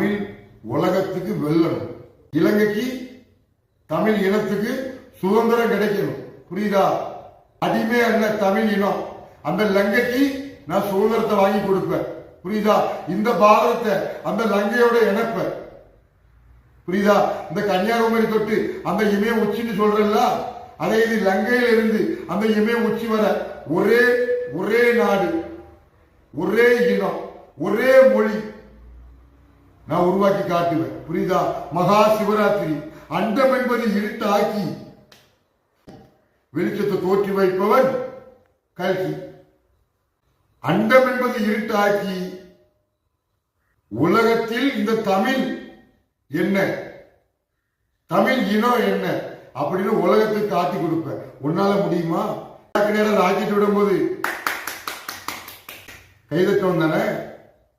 தமிழ் உலகத்துக்கு வெல்லணும். இலங்கைக்கு தமிழ் இனத்துக்கு சுதந்திரம் கிடைக்கணும். புரியுதா? அடிமை அல்ல தமிழ் இனம். அந்த லங்கைக்கு நான் சுதந்திரத்தை வாங்கி கொடுப்பேன். புரியுதா? இந்த பாரதத்தை அந்த லங்கையோட இணைப்ப. புரியுதா? இந்த கன்னியாகுமரி தொட்டு அந்த இமய உச்சின்னு சொல்றல, அதே இது லங்கையில இருந்து அந்த இமய உச்சி வர ஒரே ஒரே நாடு, ஒரே இனம், ஒரே மொழி நான் உருவாக்கி காட்டுவேன். புரியுதா? மகா சிவராத்திரி. அண்டம் என்பது இருட்டாக்கி வெளிச்சத்தை தோற்றி வைப்பவன் கல்கி. அண்டம் என்பது இருட்டாக்கி உலகத்தில் இந்த தமிழ் என்ன, தமிழ் இனம் என்ன அப்படின்னு உலகத்துக்கு காட்டி கொடுப்பேன். உன்னால முடியுமா? நேரம் ராக்கெட் விடும் போது கைதட்டவன் தானே?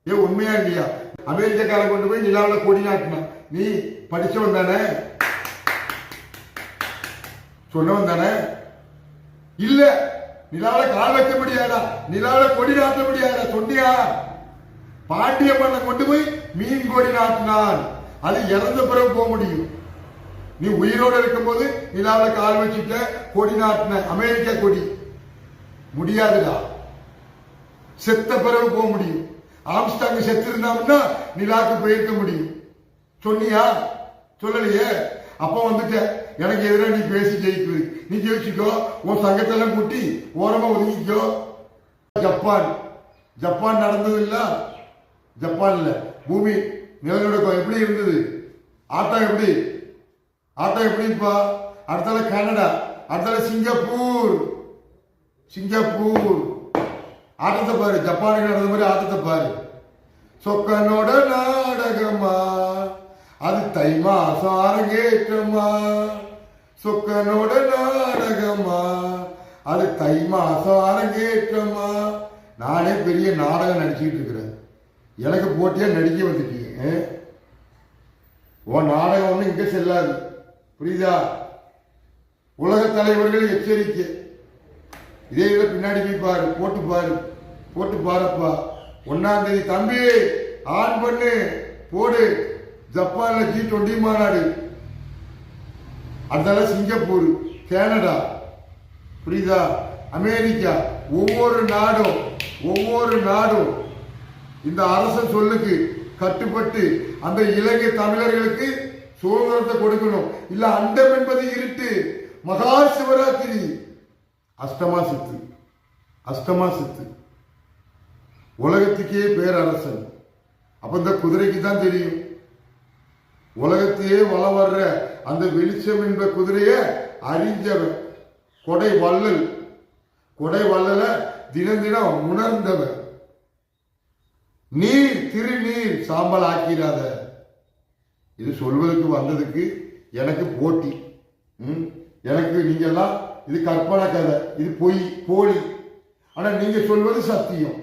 ஏன் உண்மையா இல்லையா? அமெரிக்காரன் கொண்டு போய் நிலாவில் கொடி நாட்டினான். நீ படிச்சவன் தானே? சொன்னவன் தானே? இல்ல, நிலாவில கால் வைக்க முடியாதா, நிலாவில கொடி நாட்ட முடியாதா சொன்னியா? பாண்டிய மன்னன் கொண்டு போய் மீன் கொடி நாட்டினான். அது இறந்த பிறகு போக முடியும். நீ உயிரோடு இருக்கும் போது நிலாவில கால் வச்சுட்ட, கொடி நாட்டின அமெரிக்கா கொடி முடியாதுடா. செத்த பிறகு போக முடியும். ஆம்ஸ்டாங் செத்து இருந்தாங்கன்னா நிலாவுக்கு போயிருக்க முடியும். சொன்னியா? சொல்லலையே. அப்ப வந்துட்ட எனக்கு எதிராக நீ பேசி ஜெயிக்குது. நீ ஜெயிச்சுக்கோ, உன் சங்கத்தெல்லாம் கூட்டி ஓரமா ஒதுங்கிக்கோ. ஜப்பான், ஜப்பான் நடந்தது இல்ல? ஜப்பான்ல பூமி நிலநடுக்கம் எப்படி இருந்தது? ஆட்டம் எப்படி? ஆட்டம் எப்படிப்பா? அடுத்தால கனடா, அடுத்தால சிங்கப்பூர். சிங்கப்பூர் ஆட்டத்தை பாரு. ஜப்பானுக்கு நடந்த மாதிரி ஆட்டத்தை பாரு. சொக்கனோட நாடகமா அது தை மாசம் அரங்கேற்றமா. சொக்கனோட நாடகமா அது தை மாசம் அரங்கேற்றமா. நானே பெரிய நாடகம் நடிச்சுக்கிட்டு இருக்கிறேன். எனக்கு போட்டியா நடிக்க வந்துட்டீங்க. உன் நாடகம் ஒண்ணு இங்க செல்லாது. புரியுதா? உலக தலைவர்கள் எச்சரிக்கை. இதே இதை பின்னாடி போய் பாரு, போட்டு பாரு, போட்டு பாருப்பா. 1ஆம் தேதி தம்பி ஆன் பண்ணு, போடு. ஜப்பான்ல G20 மாநாடு, அதனால சிங்கப்பூர், கனடா, புரியுதா? அமெரிக்கா, ஒவ்வொரு நாடும் இந்த அரச சொல்லுக்கு கட்டுப்பட்டு அந்த இலங்கை தமிழர்களுக்கு சுதந்திரத்தை கொடுக்கணும். இல்ல அண்டம் என்பது இருட்டு. மகா சிவராத்திரி அஷ்டமா சித்து, அஷ்டமா சித்து உலகத்துக்கே பேரரசன். அப்ப இந்த குதிரைக்கு தான் தெரியும். உலகத்தையே வளம் வர்ற அந்த வெளிச்சம் என்ற குதிரைய அறிஞ்சவன் கொடை வள்ளல். கொடை வள்ளல தினம் தினம் உணர்ந்தவன். நீர் திருநீர் சாம்பல் ஆக்கிறாத. இது சொல்வதற்கு வந்ததுக்கு எனக்கு போட்டி. எனக்கு நீங்க எல்லாம் இது கற்பனை கதை, இது பொய், போலி. ஆனா நீங்க சொல்வது சத்தியம்.